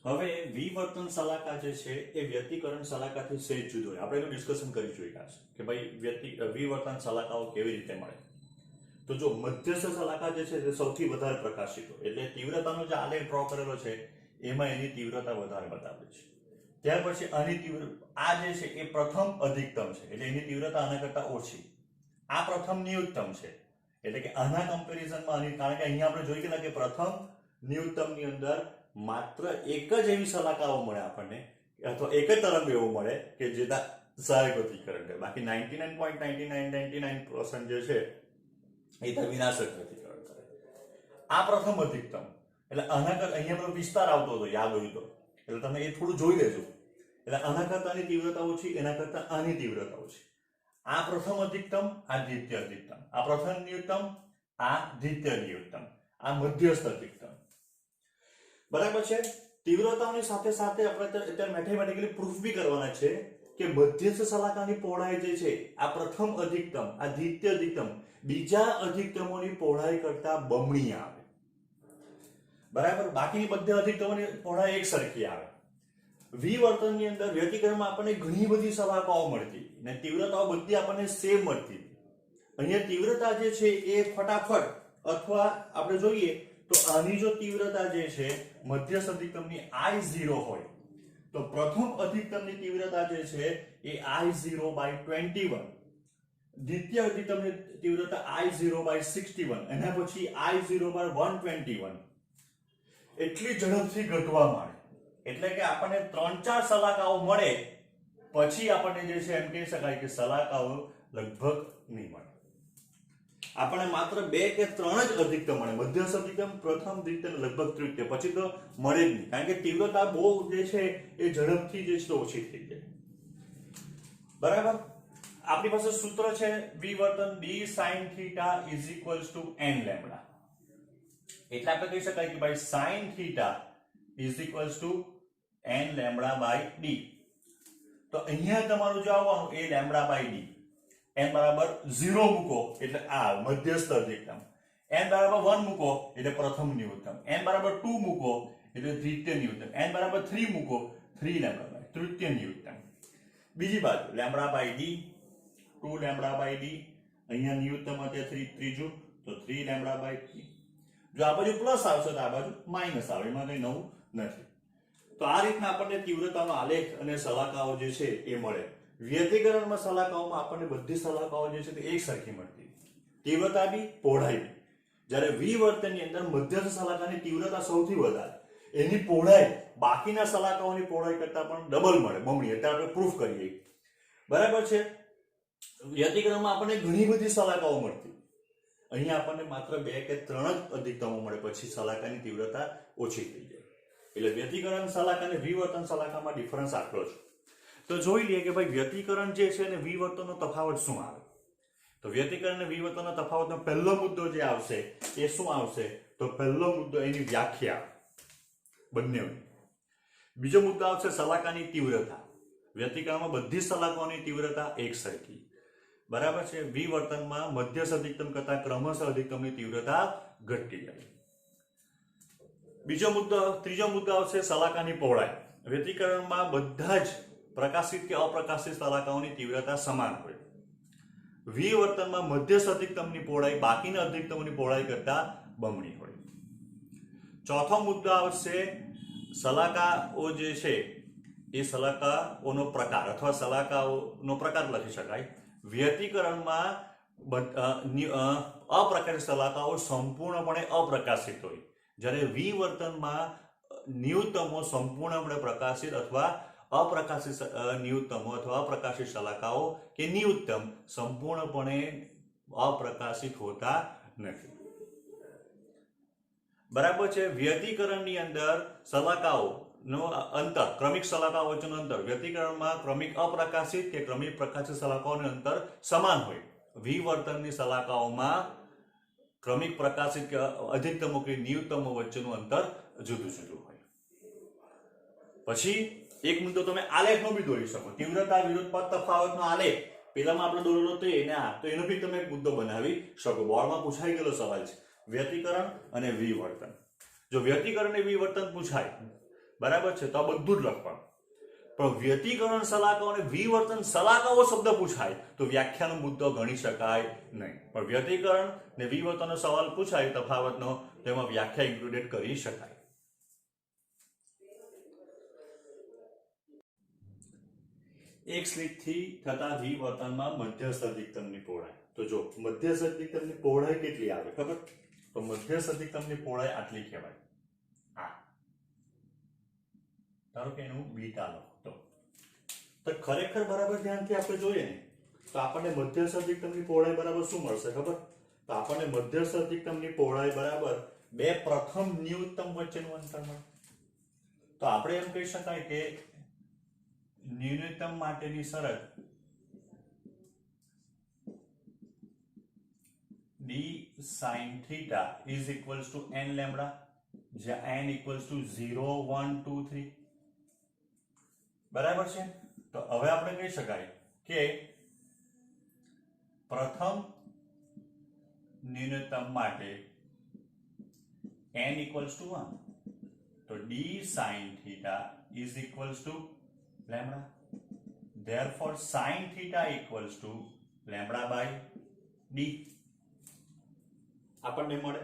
હવે વિવર્તન સલાકા જે છે એ વ્યતિકરણ સલાકાથી સહેજ જુદો હોય. આપણે એનું ડિસ્કશન કરી ચૂક્યા છે કે ભાઈ વિવર્તન સલાકાઓ કેવી રીતે મળે. તો જો મધ્યસ્થ સલાકા જે છે તે સૌથી વધારે પ્રકાશિત હોય, એટલે તીવ્રતાનો જે આલેખ ડ્રો કરેલો છે એમાં એની તીવ્રતા વધારે બતાવે છે. ત્યાર પછી આની આ જે છે એ પ્રથમ અધિકતમ છે, એટલે એની તીવ્રતા આના કરતા ઓછી. આ પ્રથમ ન્યૂનતમ છે, એટલે કે આના કમ્પેરિઝનમાં આની, કારણ કે અહીંયા આપણે જોઈ ગયા કે પ્રથમ ન્યૂનતમની અંદર માત્ર એક જ એવી સલાકાઓ મળે આપણને, અથવા એક જ તરંગ એવો મળે કે જે સહાયક વ્યતિકરણ કરે. બાકી 99.9999% જે છે એ તો વિનાશક વ્યતિકરણ કરે. આ પ્રથમ અધિકતમ, એટલે આના કરતા અહીંયા પેલો વિસ્તાર આવતો હતો, યાદ હોય તો, એટલે તમે એ થોડું જોઈ લેજો. એટલે આના કરતા આની તીવ્રતા ઓછી, એના કરતા આની તીવ્રતા ઓછી. આ પ્રથમ અધિકતમ, આ દ્વિતીય અધિકતમ, આ પ્રથમ ન્યૂનતમ, આ દ્વિતીય ન્યૂનતમ, આ મધ્યસ્થ અધિકતમ. બરાબર છે. તીવ્રતાઓની સાથે સાથે આપણે અત્યારે મેથેમેટિકલી પ્રૂફ બી કરવાના છે કે મધ્યસ્થ સલાકાની પહોળાઈ જે છે આ પ્રથમ અધિકતમ, આ દ્વિતીય અધિકતમ બીજા અધિકતમોની પહોળાઈ કરતા બમણી આવે. બરાબર. બાકીની બધા અધિકતમોની પહોળાઈ એક સરખી આવે. વિવર્તનની અંદર વ્યતિકરણમાં આપણને ઘણી બધી સલાકાઓ મળતી ને તીવ્રતાઓ બધી આપણને સેમ મળતી. અહીંયા તીવ્રતા જે છે એ ફટાફટ, અથવા આપણે જોઈએ તો આની જો તીવ્રતા જે છે મધ્યસ્થ અધિકતમની I0 હોય તો પ્રથમ અધિકતમની તીવ્રતા જે છે એ I0/21, દ્વિતીય અધિકતમની તીવ્રતા I0/61, એના પછી I0/121. એટલી ઝડપથી ઘટવા માંડે, એટલે કે આપણને 3-4 સલાકાઓ મળે પછી આપણને જે છે એમ કહી શકાય કે સલાકાઓ લગભગ નહીં મળે. આપણને માત્ર 2 કે 3 જ અધિકતમ મળે. મધ્યસ્થ અધિકતમ, પ્રથમ, દ્વિતીય, લગભગ તૃતીય, પછી તો મળે જ નહીં, કારણ કે તીવ્રતા બહુ જે છે એ ઝડપથી જે છે ઓછી થઈ જાય. બરાબર. આપણી પાસે સૂત્ર છે વિવર્તન d sin θ = n લેમ્બડા. એટલે આપણે કહી શકાય કે ભાઈ sin θ = n λ/d. તો અહીંયા તમારું જો આવવાનું એ λ/d. n બરાબર 0 મૂકો એટલે આ મધ્યસ્થ અધિકતમ, n બરાબર 1 મૂકો એટલે પ્રથમ ન્યૂનતમ, n બરાબર 2 મૂકો એટલે દ્વિતીય ન્યૂનતમ, n બરાબર 3 મૂકો 3 λ/, તૃતીય ન્યૂનતમ. બીજી બાજુ λ/d, 2 λ/d, અહીંયા ન્યૂનતમ હતા 3 ત્રીજું તો 3 λ/3. જો આ બાજુ પ્લસ આવશે તો આ બાજુ માઈનસ આવે, એમાં કંઈ નવું નથી. તો આ રીતના આપણને તીવ્રતાનો આલેખ અને સલાકાઓ જે છે એ મળે. વ્યતિકરણમાં સલાકાઓમાં આપણને બધી સલાકાઓ જે છે તે એક સરખી મળતી, તીવ્રતા બી, પહોળાઈ બી. જ્યારે વિવર્તનની અંદર મધ્યસ્થ સલાકાની તીવ્રતા સૌથી વધારે, એની પહોળાઈ બાકીના સલાકાઓની પહોળાઈ કરતા પણ ડબલ મળે, બમણી. એટલે આપણે પ્રૂફ કરીએ. બરાબર છે. વ્યતિકરણમાં આપણને ઘણી બધી સલાકાઓ મળતી, અહીંયા આપણને માત્ર 2 કે 3 જ અધિકતમો મળે પછી સલાકાની તીવ્રતા ઓછી થઈ જાય. એટલે વ્યતિકરણ સલાકા અને વિવર્તન સલાકામાં ડિફરન્સ આટલો છે. તો જોઈ લઈએ કે ભાઈ વ્યતિકરણ જે છે અને વિવર્તનનો તફાવત શું આવે. તો વ્યતિકરણ અને વિવર્તનનો તફાવતનો પહેલો મુદ્દો જે આવશે એ શું આવશે, તો પહેલો મુદ્દો એની વ્યાખ્યા બંને. બીજો મુદ્દો આવશે સલાકાની તીવ્રતા. વ્યતિકરણમાં બધી સલાકાઓની તીવ્રતા એક સરખી. બરાબર છે. વિવર્તનમાં મધ્યસ્થ અધિકતમ કરતા ક્રમશઃ અધિકતમની તીવ્રતા ઘટતી જાય. ત્રીજો મુદ્દો આવશે સલાકાની પહોળાઈ. વ્યતિકરણમાં બધા જ પ્રકાશિત કે અપ્રકાશિત સલાકાઓની તીવ્રતા સમાન હોય. વિવર્તનમાં મધ્યસ્થ અધિકતમની પહોળાઈ બાકીના અધિકતમોની પહોળાઈ કરતા બમણી હોય. ચોથો મુદ્દો આવશે સલાકાઓ જે છે એ સલાકાઓનો પ્રકાર, અથવા સલાકાઓનો પ્રકાર લખી શકાય. વ્યતિકરણમાં અપ્રકાશિત સલાકાઓ સંપૂર્ણપણે અપ્રકાશિત હોય, જ્યારે વિવર્તનમાં ન્યૂનતમો સંપૂર્ણપણે પ્રકાશિત અથવા અપ્રકાશિત ન્યૂનતમો અથવા અપ્રકાશિત સલાકાઓ કે ન્યૂનતમ સંપૂર્ણપણે અપ્રકાશિત હોતા નથી. બરાબર છે. વ્યતિકરણની અંદર સલાકાઓનો અંતર, ક્રમિક સલાકાઓ વચ્ચેનું અંતર વ્યતિકરણમાં ક્રમિક અપ્રકાશિત કે ક્રમિક પ્રકાશિત સલાકાઓનું અંતર સમાન હોય. વિવર્તનની સલાકાઓમાં ક્રમિક પ્રકાશિત કે અધિકતમો કે ન્યૂનતમો વચ્ચેનું અંતર જુદું જુદું હોય. પછી એક મુદ્દો તમે આલેખનો બી દોરી શકો. તીવ્રતા વિરુદ્ધ પદ તફાવતનો આલેખ પેલામાં આપણે દોરેલો તો એનો બી તમે એક મુદ્દો બનાવી શકો. બોર્ડમાં પૂછાઈ ગયેલો સવાલ છે વ્યતિકરણ અને વિવર્તન. જો વ્યતિકરણ અને વિવર્તન પૂછાય બરાબર છે, તો આ બધું જ લખવાનું. પણ વ્યતિકરણ સલાહકાઓ અને વિવર્તન સલાહકાઓ શબ્દ પૂછાય તો વ્યાખ્યાનો મુદ્દો ગણી શકાય નહીં. પણ વ્યતિકરણ ને વિવર્તનનો સવાલ પૂછાય તફાવતનો, તેમાં વ્યાખ્યા ઇન્ક્લુડેડ કરી શકાય. એક સ્લિટથી થતા વિવર્તનમાં મધ્યસ્થ અધિકતમની પહોળાઈ. તો જો મધ્યસ્થ અધિકતમની પહોળાઈ કેટલી આવે ખબર? તો મધ્યસ્થ અધિકતમની પહોળાઈ આટલી કહેવાય. આ ધારો કે એનું બીટા લખો તો ખરેખર બરાબર ધ્યાનથી આપણે જોઈએ ને તો આપણને મધ્યસ્થ અધિકતમની પહોળાઈ બરાબર શું મળશે ખબર? તો આપણને મધ્યસ્થ અધિકતમની પહોળાઈ બરાબર બે પ્રથમ ન્યૂનતમ વચ્ચેનું અંતર મળે. તો આપણે એમ કહી શકાય કે ન્યૂનતમ માટેની શરત d sin theta is equals to n lambda, જ્યાં n equals to 0 1 2 3. બરાબર છે. તો હવે આપણે કહી શકાય કે પ્રથમ ન્યૂનતમ માટે n equals to 1, તો d sin theta is equals to lambda. Therefore sin theta equals to lambda by d આપણને મળે.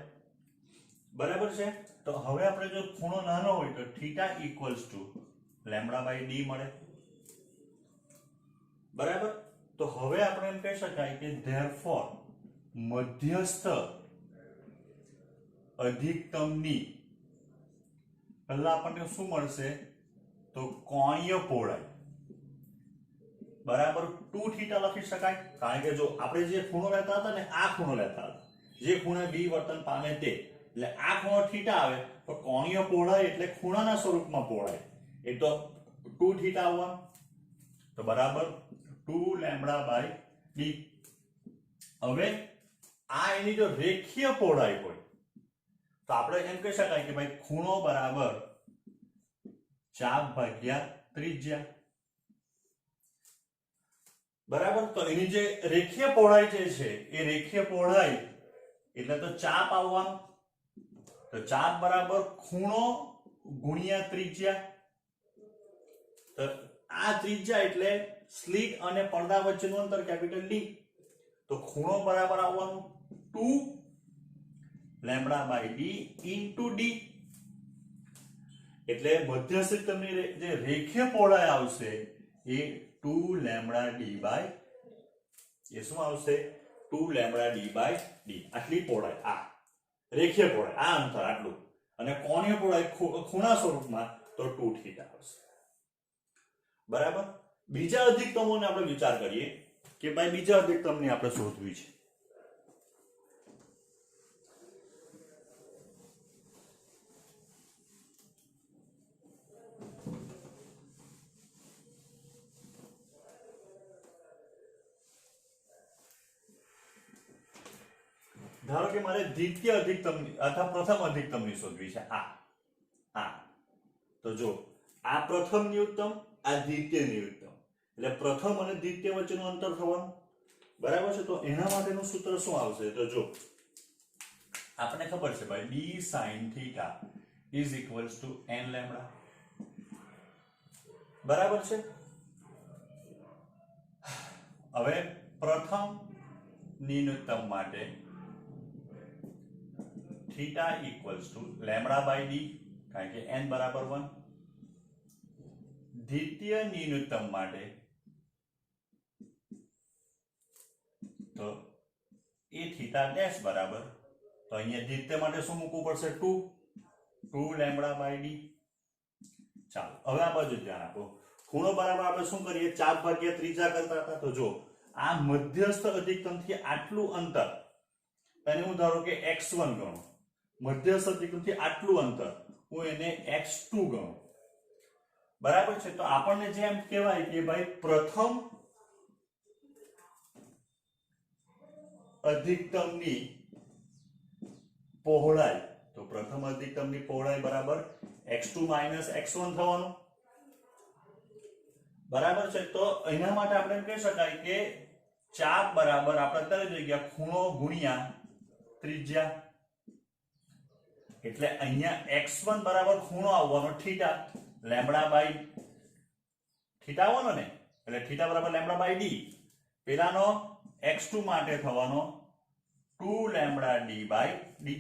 બરાબર છે. તો હવે આપણે જો ખૂણો નાનો હોય તો theta equals to lambda by d મળે. બરાબર. તો હવે આપણે એમ કહી શકાય કે therefore મધ્યસ્થ અધિકતમની પહેલા આપણને શું મળશે? તો કોણીય પહોળાઈ બરાબર 2 થીટા લખી શકાય. કારણ કે જો આપણે જે ખૂણો લેતા હતા ને આ ખૂણો લેતા હતા, જે ખૂણે વિવર્તન પામે તે, એટલે આ ખૂણો થીટા આવે તો કોણીય પહોળાઈ એટલે ખૂણાના સ્વરૂપમાં પહોળાઈ એ તો 2 થીટા આવવાનું. તો બરાબર 2 લેમ્બડા બાય d. હવે આ એની જો રેખીય પહોળાઈ હોય તો આપણે એમ કહી શકાય કે ભાઈ ખૂણો બરાબર ચાપ ભાગ્યા ત્રિજ્યા. બરાબર. તો એની જે રેખીય પહોળાઈ જે છે એ રેખીય પહોળાઈ એટલે તો ચાપ આવવાનું. તો ચાપ બરાબર ખૂણો ગુણ્યા ત્રિજ્યા. તો આ ત્રિજ્યા એટલે સ્લિટ અને પડદા વચ્ચેનું અંતર કેપિટલ D. તો ખૂણો બરાબર આવવાનું 2 lambda by d into d. એટલે મધ્યસ્થની જે રેખીય પહોળાઈ આવશે એ 2 લેમ્બડા d બાય એ શું આવશે? 2 લેમ્બડા d બાય d. આટલી પહોળાઈ, આ રેખીય પહોળાઈ, આ અંતર આટલું. અને કોણીય પહોળાઈ ખૂણા સ્વરૂપમાં તો 2 થીટા આવશે. બરાબર. બીજા અધિકતમોને આપણે વિચાર કરીએ કે ભાઈ બીજા અધિકતમને આપણે શોધવી છે. ધારો કે મારે દ્વિતીય અધિકતમની અથવા પ્રથમ અધિકતમની શોધવી છે. આ તો જો આ પ્રથમ ન્યૂનતમ, આ દ્વિતીય ન્યૂનતમ, એટલે પ્રથમ અને દ્વિતીય વચ્ચેનું અંતર થવાનું. બરાબર છે. તો એના માટેનું સૂત્ર શું આવશે? તો જો આપણને ખબર છે ભાઈ d sin theta is equals to n lambda. બરાબર છે. હવે પ્રથમ ન્યૂનતમ માટે theta equals to lambda by d, કારણ કે n બરાબર 1. દ્વિતીય ન્યૂનતમ માટે તો એ થીટા ડેશ બરાબર, તો અહીંયા દ્વિતીય માટે શું મૂકવું પડશે? 2 લેમ્બડા બાય d. ચાલો હવે આ બાજુ ધ્યાન આપો. ખૂણો બરાબર આપણે શું કરીએ? 4 ભાગ્યા ત્રિજ્યા કરતા હતા. તો જો આ મધ્યસ્થ અધિકતમથી આટલું અંતર એને હું ધારો કે x1 ગણું, મધ્યસ્થ અધિકતમથી આટલું અંતર હું એને x2 ગણું. બરાબર છે. તો આપણને જેમ કહેવાય કે ભાઈ પ્રથમ અધિકતમની પહોળાઈ, તો પ્રથમ અધિકતમની પહોળાઈ બરાબર x2 માઇનસ x1 થવાનું. બરાબર છે. તો એના માટે આપણે એમ કહી શકાય કે ચાપ બરાબર આપણે અત્યારે જોઈ ગયા ખૂણો ગુણ્યા ત્રિજ્યા. એટલે અહીંયા x1 બરાબર ખૂણો આવવાનો થીટા, લેમ્બડા બાય થીટા આવવાનો ને, એટલે થીટા બરાબર લેમ્બડા બાય ડી. પેલાનો x2 માટે થવાનો 2 લેમ્બડા ડી બાય ડી.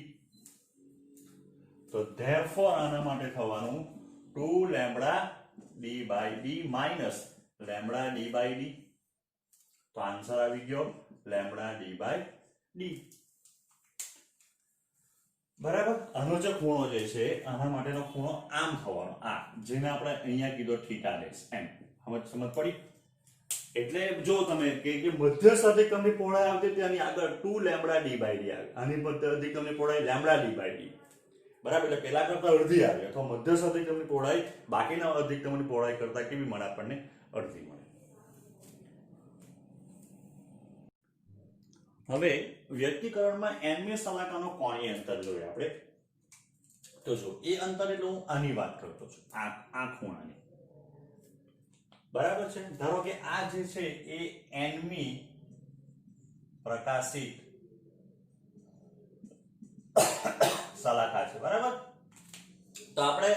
તો ધેરફોર આના માટે થવાનું 2 lambda D by D minus lambda D by D. તો આન્સર આવી ગયો લેમ્બડા ડી બાય ડી. બરાબર. આનો જે ખૂણો જે છે આના માટેનો ખૂણો આમ થવાનો, આ જેને આપણે અહીંયા કીધો થીટા ડેશ એમ. સમજ પડી? એટલે જો તમે કે મધ્યસ્થ અધિક્રમની પહોળાઈ આવતી ત્યાંની આગળ 2 લેમ્બડા ડી બાય ડી આવે, આની મધ્ય અધિક્રમની પહોળાઈ લેમ્બડા ડી બાય ડી. બરાબર. એટલે પેલા કરતા અડધી આવે, અથવા મધ્યસ્થ અધિક્રમની પહોળાઈ બાકીના અધિક્રમની પહોળાઈ કરતા કેવી મળે આપણને? અડધી મળે. હવે વ્યક્તિકરણમાં nમી સલાકાનો કોણીય અંતર જોઈએ આપણે. તો જો એ અંતર એટલે હું આની વાત કરતો છું, આ ખૂણાની. બરાબર છે. ધારો કે આ જે છે એ nમી પ્રકાશિત સલાકા છે. બરાબર. તો આપણે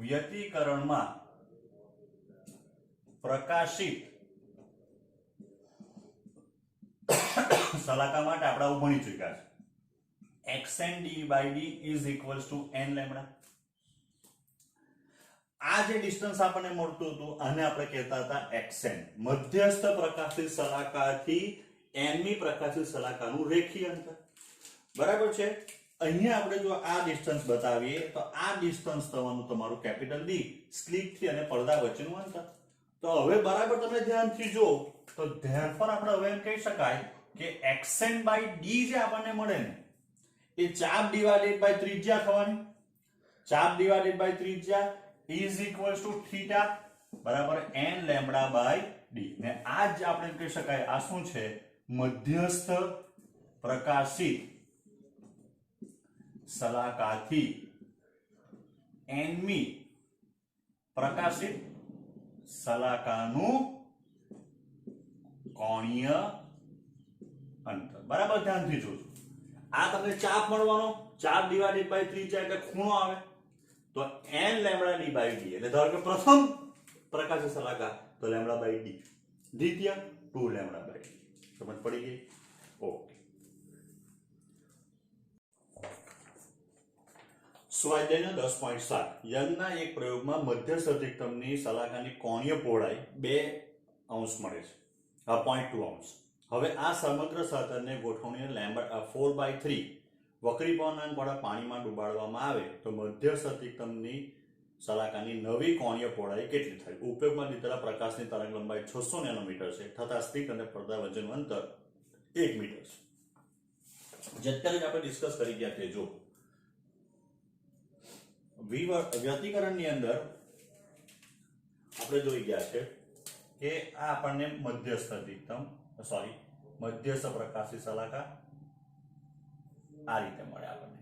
વ્યક્તિકરણમાં પ્રકાશિત સલાકા માટે આપણે આવું ભણી ચૂક્યા છે. xn d by d is equals to n lambda. આ જે ડિસ્ટન્સ આપણને મળતું હતું આને આપણે કહેતા હતા xn, મધ્યસ્થ પ્રકાશિત સલાકાથી nમી પ્રકાશિત સલાકાનું રેખીય અંતર. બરાબર છે. અહીંયા આપણે જો આ ડિસ્ટન્સ બતાવીએ તો આ ડિસ્ટન્સ થવાનું તમારું કેપિટલ D, સ્લિટથી અને પડદા વચ્ચેનું અંતર. તો હવે બરાબર તમે ધ્યાનથી જો તો ધ્યાનથી આપણે હવે એમ કહી શકાય કે xn બાય d જે આપણને મળે ને એ ચાપ ડિવાઇડેડ બાય ત્રિજ્યા થવાની. ચાપ ડિવાઇડેડ બાય ત્રિજ્યા is equals to theta બરાબર n લેમ્બડા બાય d. ને આ જ આપણે કહી શકાય આ શું છે? મધ્યસ્થ પ્રકાશિત સલાકાથી nમી પ્રકાશિત સલાકાનું કોણીય અંતર. બરાબર. ધ્યાનથી જોજો. આ તમને ચાપ મળવાનો, ચાપ ડિવાઇડેડ બાય ત્રિજ્યા એટલે ખૂણો આવે. તો n lambda D by D એટલે ધારો કે પ્રથમ પ્રકાશિત સલાકા તો લેમ્બડા બાય ડી, દ્વિતીય 2 લેમ્બડા બાય ડી. સમજ પડી ગઈ? ઓકે. સ્વાધ્યાય 10.7 યંગના એક પ્રયોગમાં મધ્યસ્થ અધિક્રમની સલાકાની કોણીય પહોળાઈ 2 મળે છે, 0.2. હવે આ સમગ્ર સાધનને ગોઠવણીને લેમ્બડા 4/3 વક્રી પવનવાળા પાણીમાં ડુબાડવામાં આવે તો મધ્યસ્થ અધિક્રમની સલાકાની નવી કોણીય પહોળાઈ કેટલી થાય? ઉપયોગમાં લીધેલા પ્રકાશની તરંગ લંબાઈ 600 નેનોમીટર છે, તથા સ્લિટ અને પડદા વચ્ચેનું અંતર 1 મીટર છે. જે અત્યારે આપણે ડિસ્કસ કરી ગયા તે જો વ્યક્તિકરણની અંદર આપણે જોઈ ગયા છે કે આ આપણને મધ્યસ્થ પ્રકાશી સલાકા આ રીતે મળે આપણને.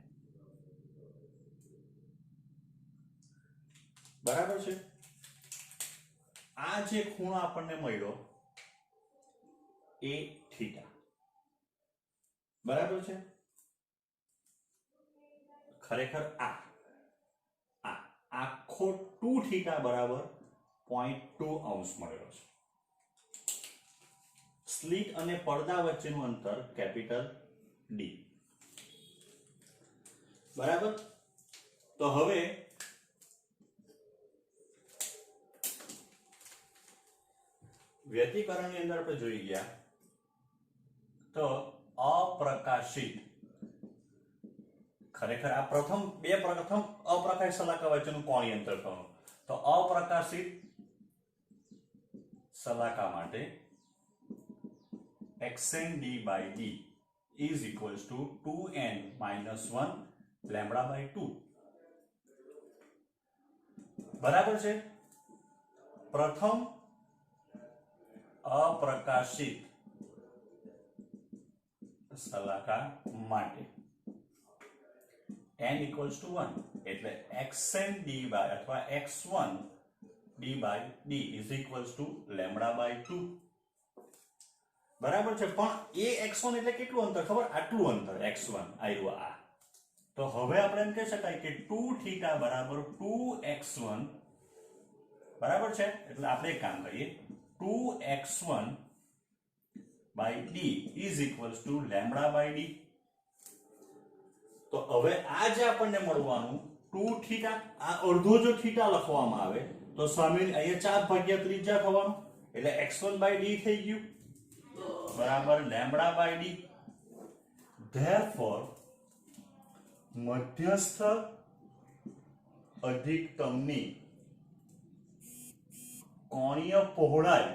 બરાબર છે. આ જે ખૂણો આપણને મળ્યો એ થીટા. બરાબર છે. ખરેખર આ આખો 2 થીટા બરાબર 0.2 મળેલો છે. સ્લિટ અને પડદા વચ્ચેનું અંતર કેપિટલ ડી. બરાબર. તો હવે વ્યક્તિકરણની અંદર આપણે જોઈ ગયા તો અપ્રકાશિત, ખરેખર આ પ્રથમ અપ્રકાશિત સલાકા વચ્ચેનું કોણીય અંતર થવાનું. તો અપ્રકાશિત સલાકા માટે xn d by d is equals to 2n minus 1 lambda by 2. બરાબર છે. પ્રથમ અપ્રકાશિત સલાકા માટે n equals to 1 એટલે xn d by અથવા x1 d by d is equals to lambda by 2. બરાબર છે. પણ એ x1 એટલે કેટલું અંતર ખબર? આટલું અંતર x1 આવ્યું આ. તો હવે આપણે એમ કહી શકાય કે 2θ બરાબર 2x1 બરાબર છે. એટલે આપણે એક કામ કરીએ, 2x1 by d is equals to lambda by d. તો હવે આ જે આપણને મળવાનું 2θ, આ અડધો જો થીટા લખવામાં આવે તો સામે અહીંયા 4 ભાગ્યા ત્રિજ્યા થવાનું, એટલે x1 by d થઈ ગયું બરાબર lambda by d. therefore મધ્યસ્થ અધિકતમની કોણીય પહોળાઈ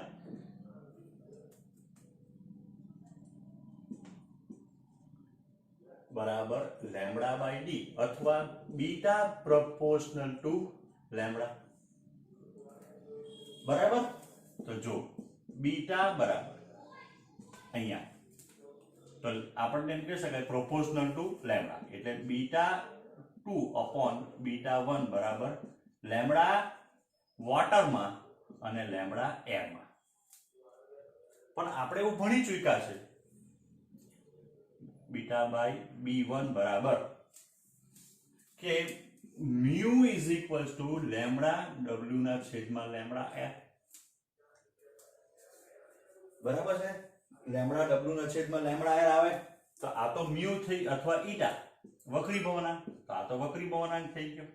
બરાબર લેમ્બડા બાય ડી અથવા બીટા પ્રોપોર્શનલ ટુ લેમ્બડા. બરાબર. તો જો બીટા બરાબર અહીંયા તો આપણને એમ કહી શકાય પ્રોપોર્શનલ ટુ લેમ્બડા, એટલે બીટા 2 અપોન બીટા 1 બરાબર લેમ્બડા વોટરમાં અને લેમ્બડા એરમાં. પણ આપણે એવું ભણી ચૂક્યા છે બીટા બાય b1 બરાબર કે mu is equals to lambda w ના છેદમાં લેમ્બડા r. બરાબર છે, લેમ્બડા w ના છેદમાં લેમ્બડા r આવે તો આ તો mu થઈ અથવા ઈટા વક્રી ભવનાંક, તો આ તો વક્રી ભવનાંક થઈ ગયો.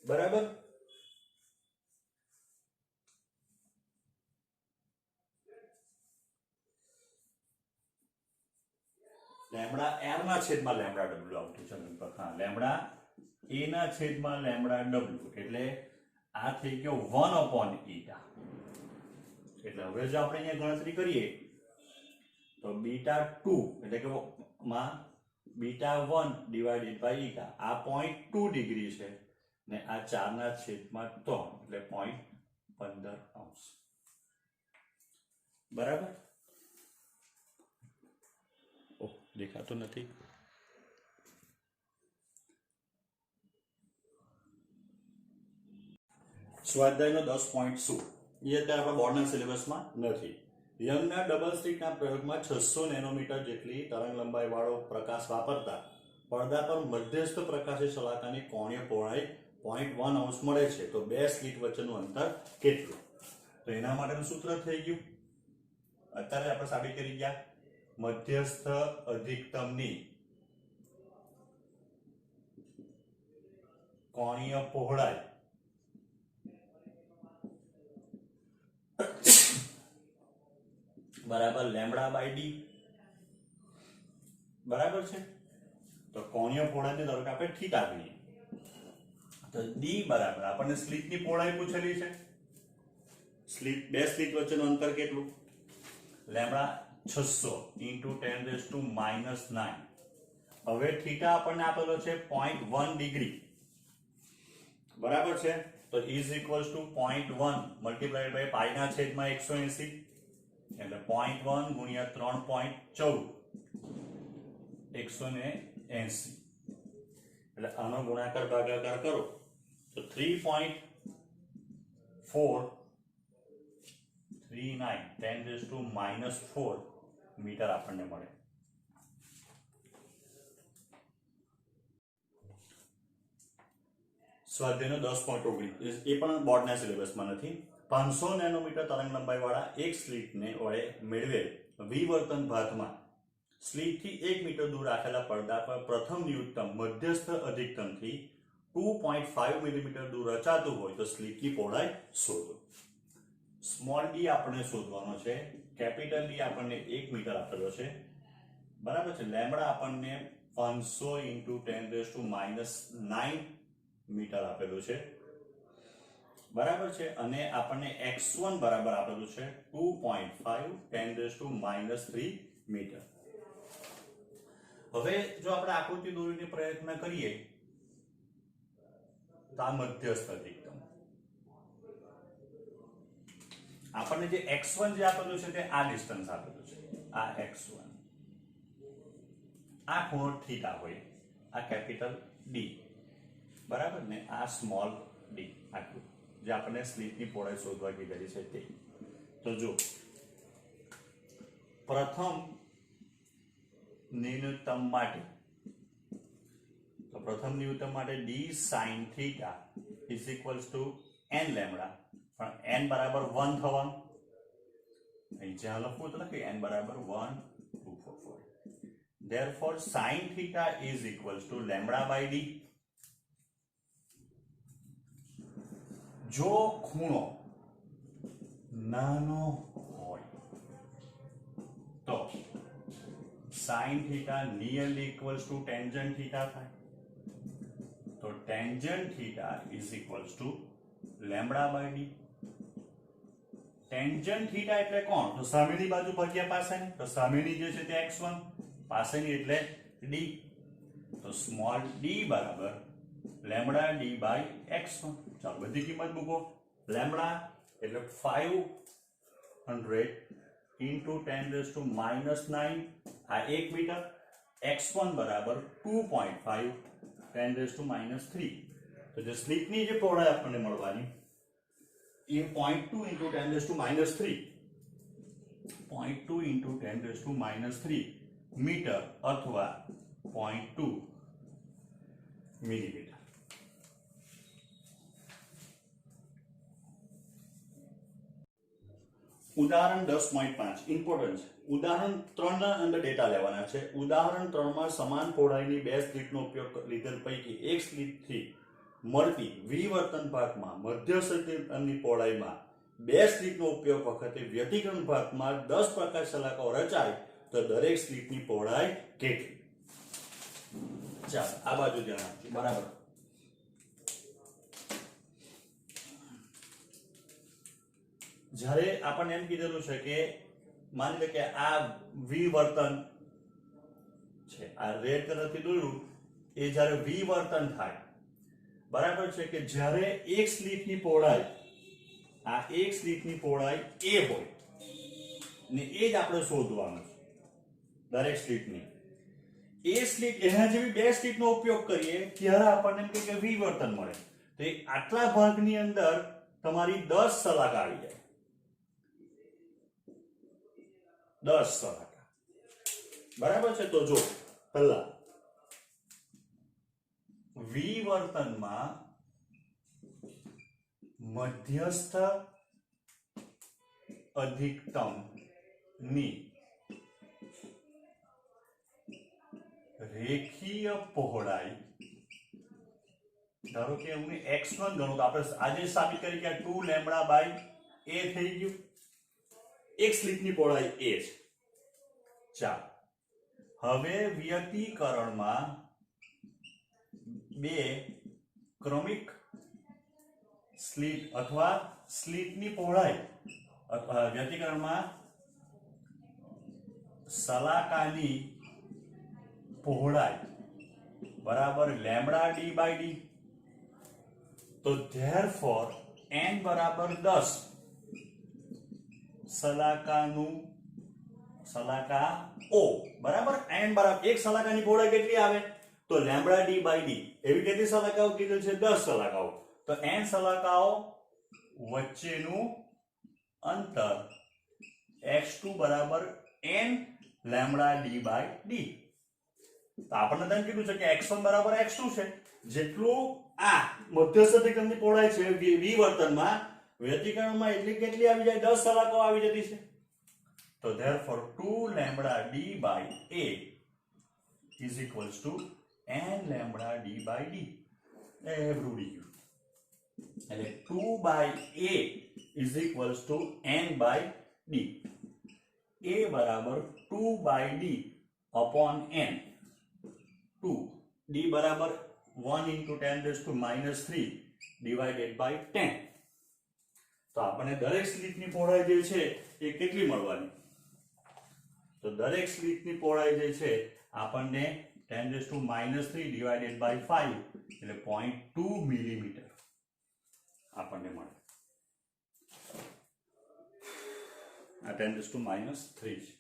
બરાબર. લેમ્બડા r ના છેદમાં લેમ્બડા w આવતું છે. હા, લેમ્બડા a ના છેદમાં લેમ્બડા w એટલે આ થઈ ગયો 1 upon ઈટા. એટલે હવે જો આપણે અહીંયા ગણતરી કરીએ તો બીટા 2 એટલે કે માં બીટા 1 ડિવાઇડેડ બાય ઈટા આ 0.2 ડિગ્રી છે ને આ 4 ના છેદમાં 3 એટલે 0.15 અંશ. બરાબર. દેખાતું નથી. સ્વાધ્યાયનો 10 શું એ અત્યારે આપણા બોર્ડના સિલેબસમાં નથી. યંગના ડબલ સ્લિટના પ્રયોગમાં 600 નેનોમીટર જેટલી તરંગ લંબાઈ વાળો પ્રકાશ વાપરતા પડદા પર મધ્યસ્થ પ્રકાશી શલાકાની કોણીય પહોળાઈ 0.1 અંશ મળે છે. તો બે સ્લિટ વચ્ચેનું અંતર કેટલું? તો એના માટેનું સૂત્ર થઈ ગયું અત્યારે આપણે સાબિત કરી ગયા. મધ્યસ્થ અધિકતમની કોણીય પહોળાઈ બરાબર લેમ્બડા બાય ડી. બરાબર છે. તો કોણીય પહોળાઈને ધારો કે આપણે થીટા ગણીએ તો ડી બરાબર આપણને સ્લિટની પહોળાઈ પૂછેલી છે. સ્લિટ બે સ્લિટ વચ્ચેનું અંતર કેટલું? Lambda 600 into 10⁻⁹. હવે થીટા આપણને આપેલો છે 0.1 ડિગ્રી. બરાબર છે. તો is equals to 0.1 multiplied by pi ના છેદમાં 180 એટલે 0.1 ગુણ્યા 3.14 180 એટલે આનો ગુણાકાર ભાગાકાર કરો તો 3.439 10⁻⁴ મીટર આપણને મળે. સ્વાધ્યાયનો 10.19 એ પણ બોર્ડના સિલેબસમાં નથી. 500 નેનોમીટર તરંગ લંબાઈ વાળા એક સ્લિટને વડે મેળવેલ વિવર્તન ભાતમાં સ્લિટથી 1 મીટર દૂર રાખેલા પડદા પર પ્રથમ ન્યૂનતમ મધ્યસ્થ અધિકતમથી 2.5 મિલીમીટર દૂર રચાતું હોય તો સ્લિટની પહોળાઈ શોધો. સ્મોલ ડી આપણને શોધવાનો છે, કેપિટલ ડી આપણને 1 મીટર આપેલો છે. બરાબર છે. લેમ્બડા આપણને 500 into 10⁻⁹ મીટર આપેલું છે. બરાબર છે. અને આપણને x1 બરાબર આપેલું છે 2.5 10⁻³ મીટર. હવે જો આપણે આકૃતિ દોરીને પ્રયત્ન કરીએ તો આ મધ્યસ્થ અધિકતમ આપણને જે x1 જે આપેલું છે તે આ ડિસ્ટન્સ આપેલું છે. આ x1 આ ખૂણો થીટા હોય, આ કેપિટલ ડી. બરાબર ને આ સ્મોલ ડી આટલું જે આપણને સ્લિટની પહોળાઈ શોધવા કીધેલી છે તે. તો જો પ્રથમ ન્યૂનતમ માટે પ્રથમ ન્યૂનતમ માટે d sin θ is equals to n lambda, પણ n બરાબર 1 થવાનું. અહીં જ્યાં લખવું તો લખી n બરાબર 1 2 4 4. therefore sin θ is equals to lambda by d. જો ખૂણો નાનો હોય તો sin θ nearly equals to tangent θ થાય. તો tangent θ is equals to lambda by d. Tangent θ એટલે કોણ? તો સામેની બાજુ ભાગ્યા પાસેની. તો સામેની જે છે તે x1, પાસેની એટલે d. તો સ્મોલ d બરાબર લેમ્બડા d બાય x1. ચાલો બધી કિંમત મૂકો. લેમ્બડા એટલે 500 into 10 to -9 આ 1 મીટર. x1 બરાબર 2.5 10 to -3. તો જે સ્લીપની જે પહોળાઈ આપણને મળવાની એ 0.2 into 10 to -3 0.2 into 10 to -3 metre અથવા 0.2 મિલીમીટર. ઉદાહરણ 10.5 ઇમ્પોર્ટન્ટ છે. ઉદાહરણ 3 ના અંદર ડેટા લેવાના છે. ઉદાહરણ 3 માં સમાન પહોળાઈની બે સ્લિટનો ઉપયોગ લીધેલ પૈકી એક સ્લિટથી મળતી વિવર્તન ભાગમાં મધ્યસ્થની પહોળાઈમાં બે સ્લિટનો ઉપયોગ વખતે વ્યતિકરણ ભાગમાં 10 પ્રકાશ સલાખાઓ રચાય તો દરેક સ્લિટની પહોળાઈ કેટલી? ચાલો આ બાજુ ધ્યાન આપજો. બરાબર. જ્યારે આપણને એમ કીધેલું છે કે માની લો કે આ વિવર્તન છે, આ રેડ કલરથી દોર્યું એ જ્યારે વિવર્તન થાય, બરાબર છે, કે જ્યારે એક સ્લિટની પહોળાઈ આ એક સ્લિટની પહોળાઈ a હોય ને એ જ આપણે શોધવાનું છે દરેક સ્લિટની. એ સ્લિટ એના જેવી બે સ્લિટનો ઉપયોગ કરીએ ત્યારે આપણને એમ કે વિવર્તન મળે. તો આટલા ભાગની અંદર તમારી 10 સલાક આવી જાય. 10 સલાકા. બરાબર છે. તો જો પહેલા વિવર્તનમાં મધ્યસ્થ અધિકતમ ની રેખીય પહોળાઈ, ધારો કે હું x1 ગણું તો આપણે આજે સાબિત કરી કે 2 લેમ્બડા બાય a થઈ ગયું. એક સ્લિટની પહોળાઈ a છે. ચાલો હવે વ્યતિકરણમાં બે ક્રમિક સ્લિટ અથવા સ્લિટની પહોળાઈ અથવા વ્યતિકરણમાં સલાકાની પહોળાઈ બરાબર લેમ્બડા d બાય d. તો ધેરફોર n બરાબર 10 સલાકા o બરાબર. n બરાબર એક સલાકાની પહોળાઈ કેટલી આવે? તો લેમ્બડા d બાય d. એવી કેટલી સલાકાઓ કીધેલ છે? 10 સલાકાઓ. તો n સલાકાઓ વચ્ચેનું અંતર x2 બરાબર n lambda d by d. તો આપણને તેમ કીધું છે કે x1 બરાબર x2 છે. જેટલું આ મધ્યસ્થ અધિકતમની પહોળાઈ છે વિવર્તનમાં, વ્યતિકરણમાં એટલી કેટલી આવી જાય? 10 સલાકાઓ આવી જતી છે. તો therefore 2 lambda d by a is equals to n lambda d by d. એવડું d. એટલે 2 by a is equals to n by d. a બરાબર 2 by d upon n. 2 d બરાબર 1 into 10 raised to -3 divided by 10. તો આપણને દરેક સ્લિટની પહોળાઈ જે છે એ કેટલી મળવાની? તો દરેક સ્લિટની પહોળાઈ જે છે આપણને 10 raised to -3 divided by 5 એટલે 0.2 મિલીમીટર આપણને મળે. આ 10 raised to -3 છે.